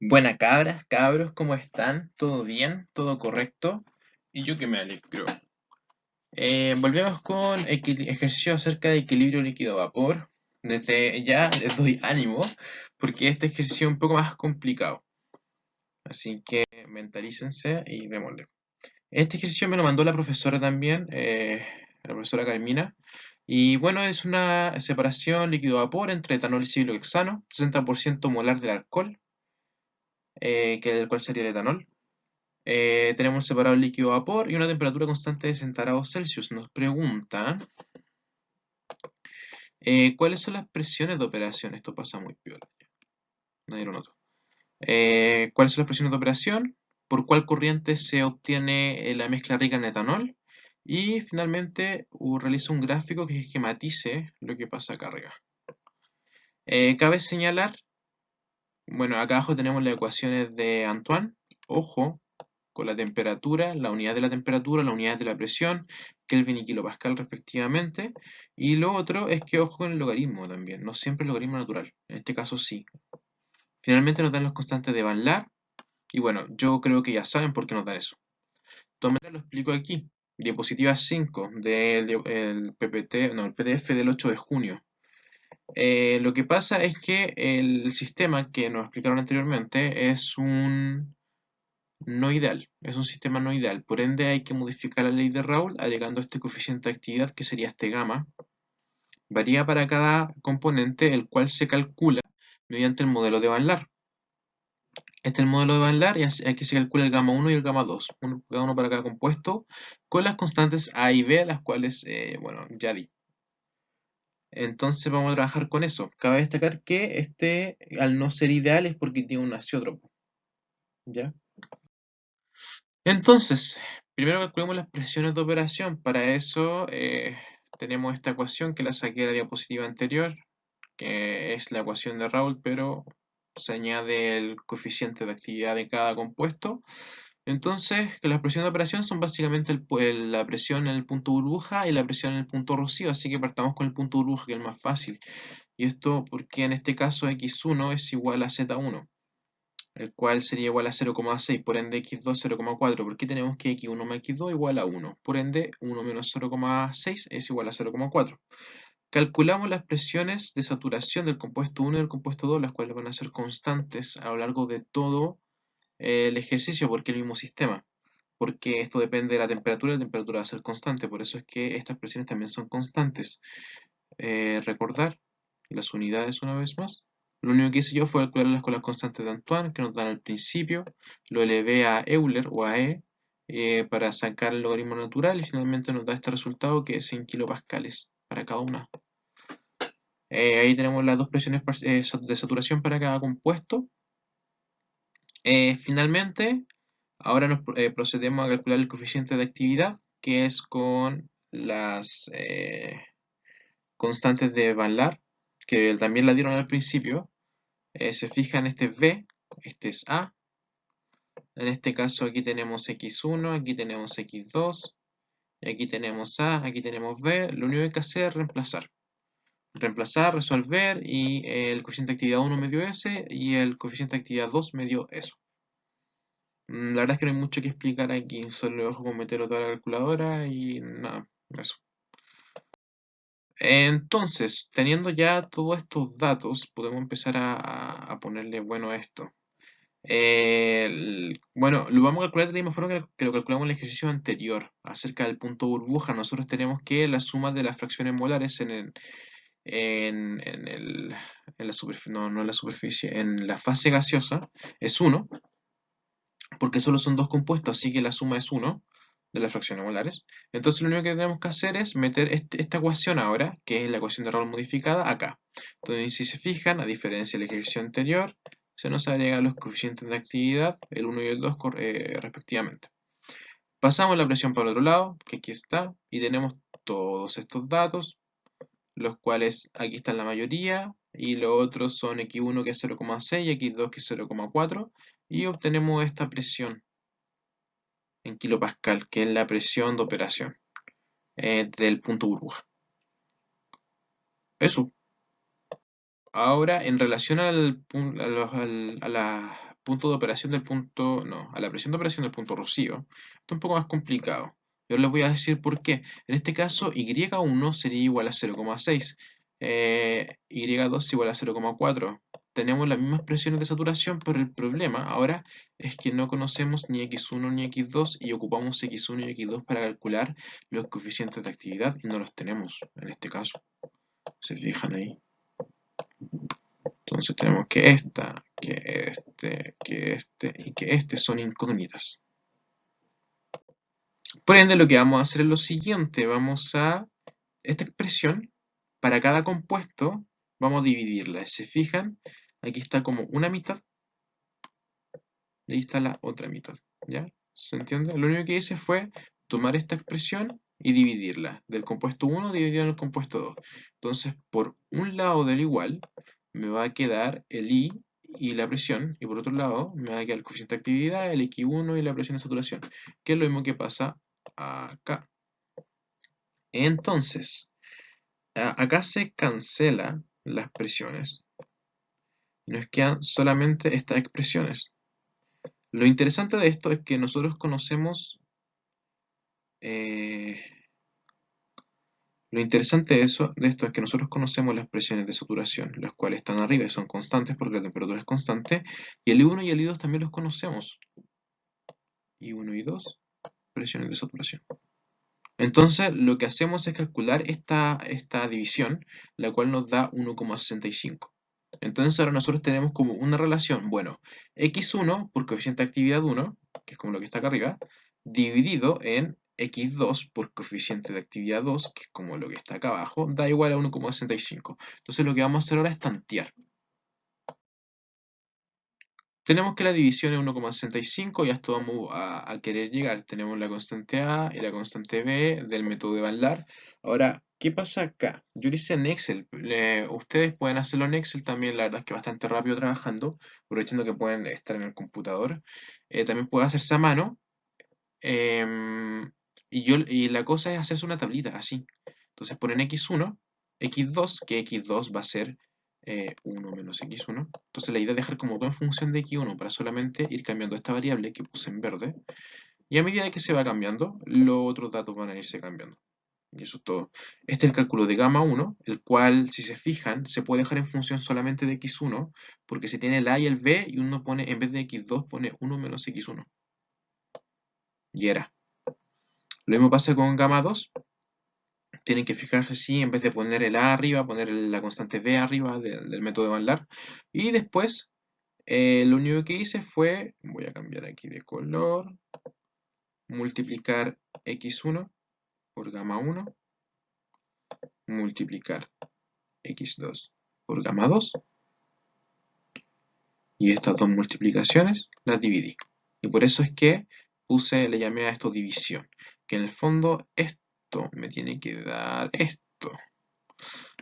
Buena cabras, cabros, ¿cómo están? ¿Todo bien? ¿Todo correcto? Y yo que me alegro. Volvemos con ejercicio acerca de equilibrio líquido-vapor. Desde ya les doy ánimo porque este ejercicio es un poco más complicado. Así que mentalícense y démosle. Este ejercicio me lo mandó la profesora también, la profesora Carmina. Y bueno, es una separación líquido-vapor entre etanol y ciclohexano, 60% molar del alcohol, que el cual sería el etanol. Tenemos un separado líquido vapor y una temperatura constante de 60 grados Celsius. Nos pregunta cuáles son las presiones de operación. Esto pasa muy piola, nadie lo notó. ¿Cuáles son las presiones de operación? ¿Por cuál corriente se obtiene la mezcla rica en etanol? Y finalmente realiza un gráfico que esquematice lo que pasa acá arriba. Cabe señalar, bueno, acá abajo tenemos las ecuaciones de Antoine. Ojo, con la temperatura, la unidad de la temperatura, la unidad de la presión, Kelvin y kilopascal respectivamente. Y lo otro es que ojo con el logaritmo también, no siempre el logaritmo natural, en este caso sí. Finalmente nos dan los constantes de Van Laar, y bueno, yo creo que ya saben por qué nos dan eso. De todas maneras lo explico aquí. Diapositiva 5 del el PPT, no, el PDF del 8 de junio. Lo que pasa es que el sistema que nos explicaron anteriormente es un no ideal, es un sistema no ideal, por ende hay que modificar la ley de Raoult agregando este coeficiente de actividad que sería este gamma. Varía para cada componente, el cual se calcula mediante el modelo de Van Laar. Este es el modelo de Van Laar y aquí se calcula el gamma 1 y el gamma 2, cada uno para cada compuesto, con las constantes A y B, las cuales, bueno, ya di. Entonces vamos a trabajar con eso. Cabe destacar que este, al no ser ideal, es porque tiene un azeótropo, ¿ya? Entonces, primero calculemos las presiones de operación. Para eso tenemos esta ecuación que la saqué de la diapositiva anterior, que es la ecuación de Raoult, pero se añade el coeficiente de actividad de cada compuesto. Entonces, que las presiones de operación son básicamente la presión en el punto burbuja y la presión en el punto rocío, así que partamos con el punto burbuja, que es el más fácil. Y esto porque en este caso x1 es igual a z1, el cual sería igual a 0,6, por ende x2 0,4. ¿Por qué tenemos que x1 más x2 igual a 1? Por ende, 1 menos 0,6 es igual a 0,4. Calculamos las presiones de saturación del compuesto 1 y del compuesto 2, las cuales van a ser constantes a lo largo de todo el ejercicio, porque es el mismo sistema. Porque esto depende de la temperatura, y la temperatura va a ser constante, por eso es que estas presiones también son constantes. Recordar las unidades una vez más. Lo único que hice yo fue calcularlas con las constantes de Antoine que nos dan al principio, lo elevé a Euler o a E para sacar el logaritmo natural y finalmente nos da este resultado que es en kilopascales para cada una. Ahí tenemos las dos presiones de saturación para cada compuesto. Finalmente, ahora nos procedemos a calcular el coeficiente de actividad, que es con las constantes de Van Laar, que también la dieron al principio. Se fijan, este es B, este es A. En este caso aquí tenemos x1, aquí tenemos x2, y aquí tenemos A, aquí tenemos B. Lo único que hay que hacer es reemplazar. Reemplazar, resolver y el coeficiente de actividad 1 me dio ese y el coeficiente de actividad 2 me dio eso. La verdad es que no hay mucho que explicar aquí, solo dejo como meterlo toda la calculadora y nada, eso. Entonces, teniendo ya todos estos datos, podemos empezar a ponerle bueno a esto. Bueno, lo vamos a calcular de la misma forma que lo calculamos en el ejercicio anterior, acerca del punto burbuja. Nosotros tenemos que la suma de las fracciones molares en la superficie, no en la superficie, en la fase gaseosa es 1, porque solo son dos compuestos, así que la suma es 1 de las fracciones molares. Entonces lo único que tenemos que hacer es meter esta ecuación ahora, que es la ecuación de Raoult modificada, acá. Entonces si se fijan, a diferencia del ejercicio anterior, se nos agregan los coeficientes de actividad, el 1 y el 2 respectivamente. Pasamos la presión para el otro lado, que aquí está, y tenemos todos estos datos, los cuales aquí están la mayoría, y los otros son x1 que es 0,6 y x2 que es 0,4, y obtenemos esta presión en kilopascal, que es la presión de operación del punto burbuja. Eso. Ahora, en relación a las punto de operación del punto, no, a la presión de operación del punto Rocío, está un poco más complicado. Yo les voy a decir por qué. En este caso, Y1 sería igual a 0,6, Y2 es igual a 0,4. Tenemos las mismas presiones de saturación, pero el problema ahora es que no conocemos ni X1 ni X2 y ocupamos X1 y X2 para calcular los coeficientes de actividad y no los tenemos en este caso. ¿Se fijan ahí? Entonces tenemos que esta, que este y que este son incógnitas. Por ende, lo que vamos a hacer es lo siguiente. Vamos a esta expresión, para cada compuesto, vamos a dividirla. ¿Se fijan? Aquí está como una mitad y ahí está la otra mitad. ¿Ya? ¿Se entiende? Lo único que hice fue tomar esta expresión y dividirla. Del compuesto 1 dividido en el compuesto 2. Entonces, por un lado del igual, me va a quedar el I y la presión, y por otro lado me va a quedar el coeficiente de actividad, el X1 y la presión de saturación, que es lo mismo que pasa acá. Entonces, acá se cancelan las presiones y nos quedan solamente estas expresiones. Lo interesante de esto es que nosotros conocemos, eh, lo interesante de esto es que nosotros conocemos las presiones de saturación, las cuales están arriba y son constantes porque la temperatura es constante, y el I1 y el I2 también los conocemos. I1 y 2, presiones de saturación. Entonces, lo que hacemos es calcular esta división, la cual nos da 1,65. Entonces, ahora nosotros tenemos como una relación, bueno, x1 por coeficiente de actividad 1, que es como lo que está acá arriba, dividido en x2 por coeficiente de actividad 2, que es como lo que está acá abajo, da igual a 1,65. Entonces, lo que vamos a hacer ahora es tantear. Tenemos que la división es 1,65 y a esto vamos a querer llegar. Tenemos la constante A y la constante B del método de Van Laar. Ahora, ¿qué pasa acá? Yo lo hice en Excel. Ustedes pueden hacerlo en Excel también, la verdad es que bastante rápido trabajando, aprovechando que pueden estar en el computador. También puede hacerse a mano. Y la cosa es hacerse una tablita así. Entonces ponen x1, x2, que x2 va a ser 1 menos x1. Entonces la idea es dejar como todo en función de x1 para solamente ir cambiando esta variable que puse en verde. Y a medida que se va cambiando, los otros datos van a irse cambiando. Y eso es todo. Este es el cálculo de gamma 1, el cual, si se fijan, se puede dejar en función solamente de x1, porque se tiene el a y el b, y uno pone, en vez de x2, pone 1 menos x1. Y era. Lo mismo pasa con gamma 2. Tienen que fijarse si en vez de poner el A arriba, poner la constante B arriba del método de Van Laar. Y después, lo único que hice fue, voy a cambiar aquí de color, multiplicar x1 por gamma 1, multiplicar x2 por gamma 2, y estas dos multiplicaciones las dividí. Y por eso es que le llamé a esto división, que en el fondo esto me tiene que dar esto.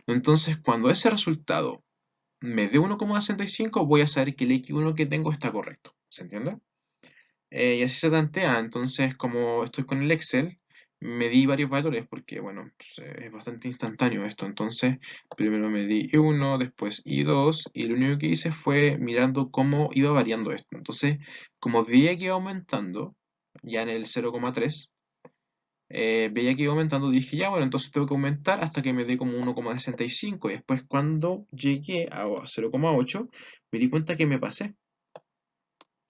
Entonces, cuando ese resultado me dé 1,65, voy a saber que el X1 que tengo está correcto. ¿Se entiende? Y así se tantea. Entonces, como estoy con el Excel, me di varios valores porque, bueno, pues, es bastante instantáneo esto. Entonces, primero me di I1, después I2, y lo único que hice fue mirando cómo iba variando esto. Entonces, como veía que iba aumentando, ya en el 0,3, veía que iba aumentando, dije, ya, bueno, entonces tengo que aumentar hasta que me dé como 1,65. Y después, cuando llegué a 0,8, me di cuenta que me pasé.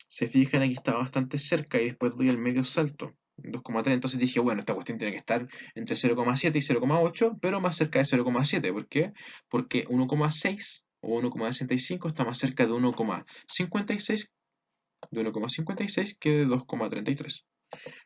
Se fijan, aquí estaba bastante cerca y después doy el medio salto, 2,3. Entonces dije, bueno, esta cuestión tiene que estar entre 0,7 y 0,8, pero más cerca de 0,7. ¿Por qué? Porque 1,6 o 1,65 está más cerca de 1,56 que de 2,33.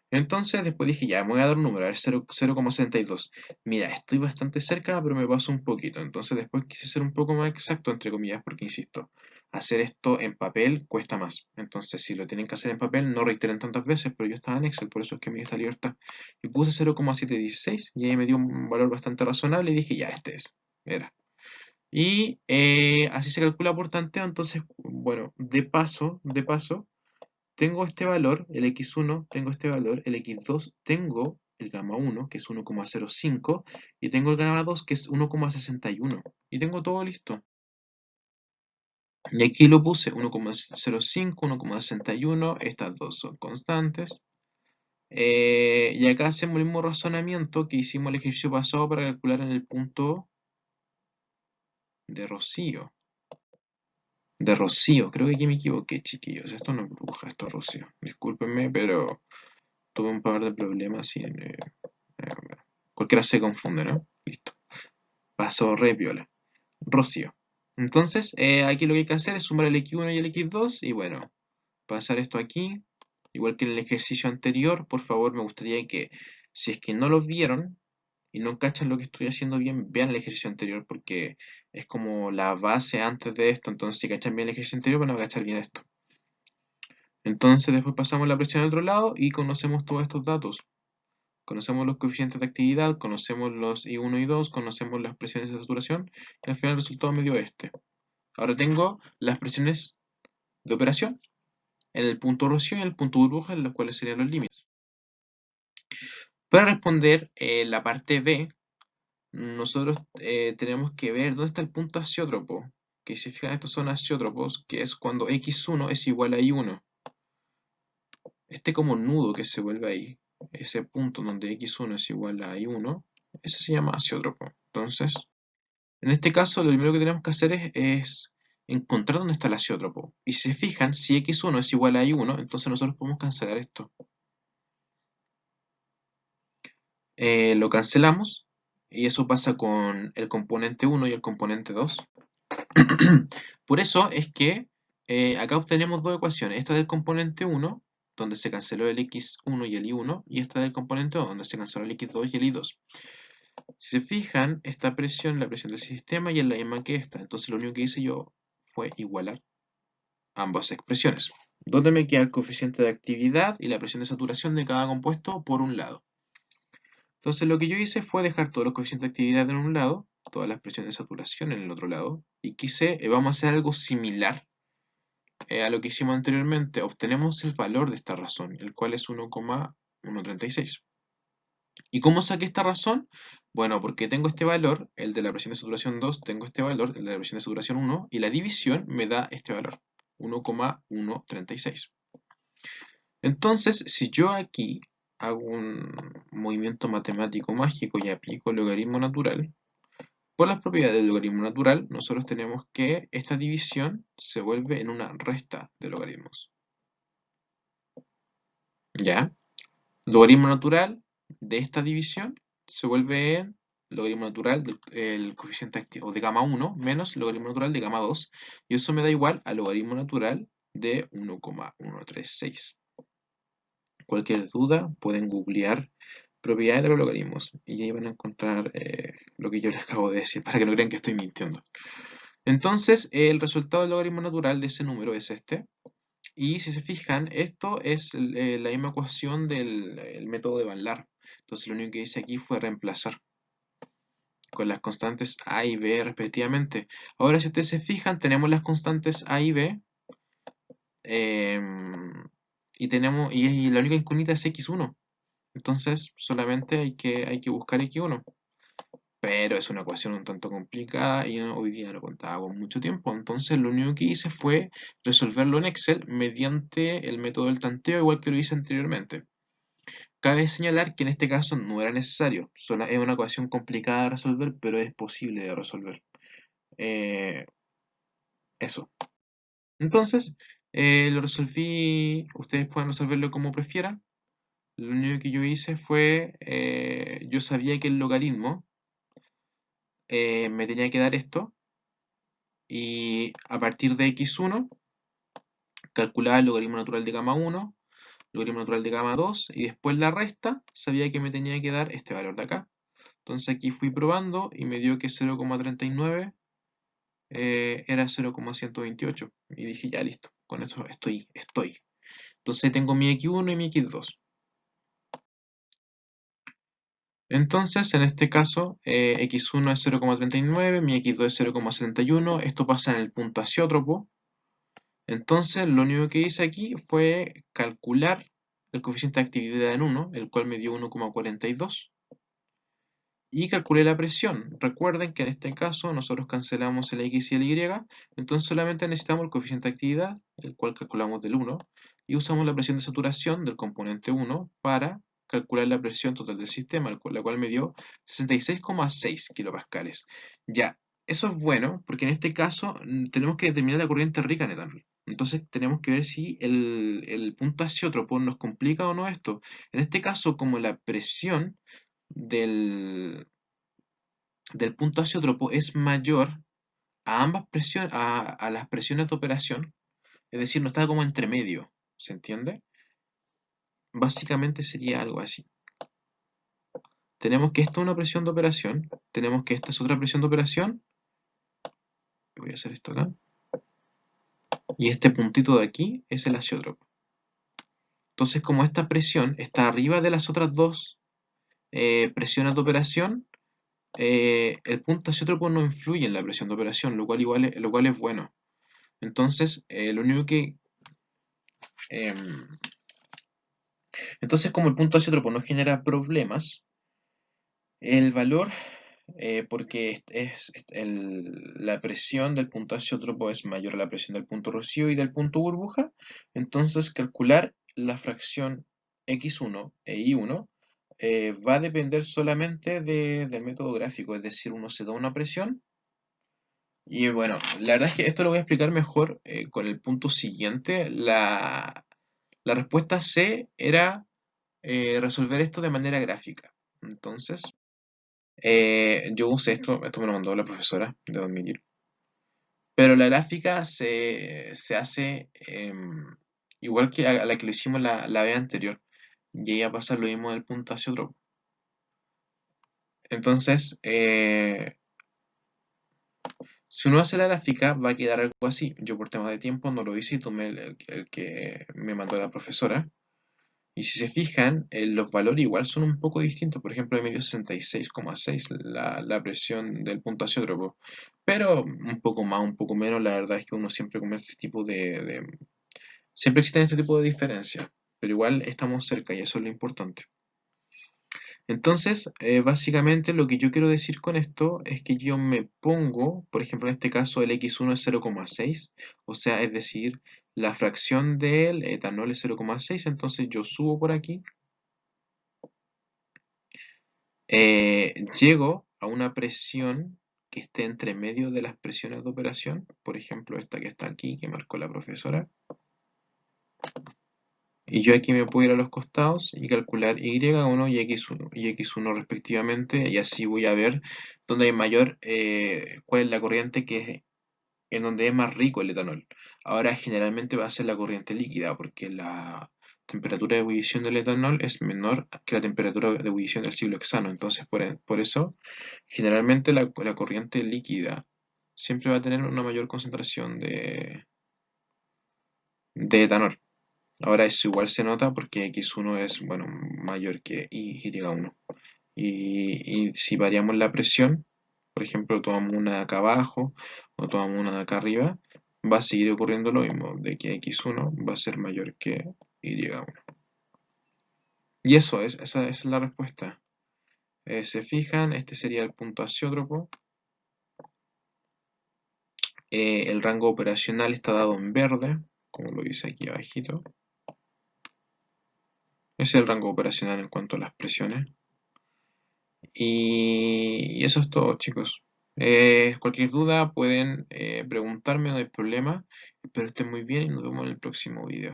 Entonces después dije, ya, me voy a dar un número, a ver, 0,62. Mira, estoy bastante cerca, pero me paso un poquito. Entonces después quise ser un poco más exacto, entre comillas, porque insisto, hacer esto en papel cuesta más. Entonces, si lo tienen que hacer en papel, no reiteren tantas veces, pero yo estaba en Excel, por eso es que me di esta libertad. Y puse 0,716 y ahí me dio un valor bastante razonable y dije, ya, este es. Era. Y así se calcula por tanteo. Entonces, bueno, de paso, tengo este valor, el x1, tengo este valor, el x2, tengo el gamma 1, que es 1,05, y tengo el gamma 2, que es 1,61. Y tengo todo listo. Y aquí lo puse 1,05, 1,61, estas dos son constantes. Y acá hacemos el mismo razonamiento que hicimos el ejercicio pasado para calcular en el punto de Rocío. Creo que aquí me equivoqué, chiquillos. Esto no es bruja, esto es Rocío. Discúlpenme, pero tuve un par de problemas y cualquiera se confunde, ¿no? Listo. Pasó re piola. Rocío. Entonces, aquí lo que hay que hacer es sumar el X1 y el X2 y bueno, pasar esto aquí. Igual que en el ejercicio anterior, por favor, me gustaría que si es que no lo vieron y no cachan lo que estoy haciendo bien, vean el ejercicio anterior porque es como la base antes de esto. Entonces, si cachan bien el ejercicio anterior, van a cachar bien esto. Entonces, después pasamos la presión al otro lado y conocemos todos estos datos. Conocemos los coeficientes de actividad, conocemos los I1 y 2, conocemos las presiones de saturación y al final el resultado me dio este. Ahora tengo las presiones de operación en el punto Rocío y en el punto burbuja, en los cuales serían los límites. Para responder la parte B, nosotros tenemos que ver dónde está el punto azeótropo, que si se fijan estos son azeótropos, que es cuando x1 es igual a I1. Este como nudo que se vuelve ahí, ese punto donde x1 es igual a I1, ese se llama azeótropo. Entonces, en este caso lo primero que tenemos que hacer es encontrar dónde está el azeótropo. Y si se fijan, si x1 es igual a I1, entonces nosotros podemos cancelar esto. Lo cancelamos y eso pasa con el componente 1 y el componente 2. Por eso es que acá obtenemos dos ecuaciones. Esta del componente 1, donde se canceló el x1 y el y1, y esta del componente 2, donde se canceló el x2 y el y2. Si se fijan, esta presión, la presión del sistema, ya es la misma que esta. Entonces lo único que hice yo fue igualar ambas expresiones. Donde me queda el coeficiente de actividad y la presión de saturación de cada compuesto por un lado. Entonces lo que yo hice fue dejar todos los coeficientes de actividad en un lado, todas las presiones de saturación en el otro lado, y quise, vamos a hacer algo similar a lo que hicimos anteriormente. Obtenemos el valor de esta razón, el cual es 1,136. ¿Y cómo saqué esta razón? Bueno, porque tengo este valor, el de la presión de saturación 2, tengo este valor, el de la presión de saturación 1, y la división me da este valor, 1,136. Entonces, si yo aquí hago un movimiento matemático mágico y aplico el logaritmo natural, por las propiedades del logaritmo natural, nosotros tenemos que esta división se vuelve en una resta de logaritmos. ¿Ya? Logaritmo natural de esta división se vuelve en logaritmo natural del coeficiente activo de gamma 1 menos logaritmo natural de gamma 2, y eso me da igual al logaritmo natural de 1,136. Cualquier duda pueden googlear propiedades de los logaritmos y ahí van a encontrar lo que yo les acabo de decir para que no crean que estoy mintiendo. Entonces, el resultado del logaritmo natural de ese número es este. Y si se fijan, esto es la misma ecuación del método de Van Laar. Entonces, lo único que hice aquí fue reemplazar con las constantes A y B respectivamente. Ahora, si ustedes se fijan, tenemos las constantes A y B. Y la única incógnita es x1. Entonces, solamente hay que buscar x1. Pero es una ecuación un tanto complicada y hoy día no contaba con mucho tiempo. Entonces lo único que hice fue resolverlo en Excel mediante el método del tanteo, igual que lo hice anteriormente. Cabe señalar que en este caso no era necesario. Es una ecuación complicada de resolver, pero es posible de resolver. Eh, Eso. Entonces, lo resolví. Ustedes pueden resolverlo como prefieran. Lo único que yo hice fue, yo sabía que el logaritmo me tenía que dar esto. Y a partir de x1 calculaba el logaritmo natural de gamma 1, logaritmo natural de gamma 2 y después la resta sabía que me tenía que dar este valor de acá. Entonces aquí fui probando y me dio que 0,39 era 0,128 y dije ya listo, con eso estoy. Entonces tengo mi x1 y mi x2. Entonces, en este caso, x1 es 0,39, mi x2 es 0,71, esto pasa en el punto azeótropo. Entonces, lo único que hice aquí fue calcular el coeficiente de actividad en 1, el cual me dio 1,42. y calculé la presión. Recuerden que en este caso nosotros cancelamos el X y el Y, entonces solamente necesitamos el coeficiente de actividad, el cual calculamos del 1, y usamos la presión de saturación del componente 1 para calcular la presión total del sistema, la cual me dio 66,6 kilopascales. Ya, eso es bueno, porque en este caso tenemos que determinar la corriente rica en etanol. Entonces tenemos que ver si el punto azeótropo nos complica o no esto. En este caso, como la presión del, del punto azeótropo es mayor a ambas presiones, a las presiones de operación, es decir, no está como entre medio, ¿se entiende? Básicamente sería algo así. Tenemos que esta es una presión de operación, tenemos que esta es otra presión de operación, voy a hacer esto acá, y este puntito de aquí es el azeótropo. Entonces, como esta presión está arriba de las otras dos presiones de operación, el punto azeótropo no influye en la presión de operación, lo cual es bueno. Entonces, lo único que... em, entonces, como el punto azeótropo no genera problemas, el valor, porque la presión del punto azeótropo es mayor a la presión del punto rocío y del punto burbuja, entonces calcular la fracción x1 e y1 va a depender solamente del método gráfico, es decir, uno se da una presión. Y bueno, la verdad es que esto lo voy a explicar mejor con el punto siguiente. La respuesta C era resolver esto de manera gráfica. Entonces, yo usé esto me lo mandó la profesora, debo admitir. Pero la gráfica se hace igual que a la que lo hicimos la vez anterior. Y ahí va a pasar lo mismo del punto hacia otro. Entonces, si uno hace la gráfica, va a quedar algo así. Yo por temas de tiempo no lo hice y tomé el que me mandó la profesora. Y si se fijan, los valores igual son un poco distintos. Por ejemplo, de medio 66,6 la presión del punto azeótropo. Pero un poco más, un poco menos, la verdad es que uno siempre come este tipo siempre existen este tipo de diferencias. Pero igual estamos cerca y eso es lo importante. Entonces, básicamente lo que yo quiero decir con esto es que yo me pongo, por ejemplo, en este caso el X1 es 0,6, o sea, es decir, la fracción del etanol es 0,6, entonces yo subo por aquí, llego a una presión que esté entre medio de las presiones de operación, por ejemplo, esta que está aquí, que marcó la profesora, y yo aquí me puedo ir a los costados y calcular Y1 y X1 respectivamente, y así voy a ver dónde hay mayor, cuál es la corriente en donde es más rico el etanol. Ahora generalmente va a ser la corriente líquida, porque la temperatura de ebullición del etanol es menor que la temperatura de ebullición del ciclo hexano. Entonces, por eso, generalmente la corriente líquida siempre va a tener una mayor concentración de etanol. Ahora eso igual se nota porque X1 es, bueno, mayor que Y1. Y si variamos la presión, por ejemplo, tomamos una de acá abajo o tomamos una de acá arriba, va a seguir ocurriendo lo mismo, de que X1 va a ser mayor que Y1. Y esa es la respuesta. Se fijan, este sería el punto azeótropo. El rango operacional está dado en verde, como lo dice aquí abajito. Ese es el rango operacional en cuanto a las presiones. Y eso es todo, chicos. Cualquier duda pueden preguntarme, no hay problema. Espero estén muy bien y nos vemos en el próximo video.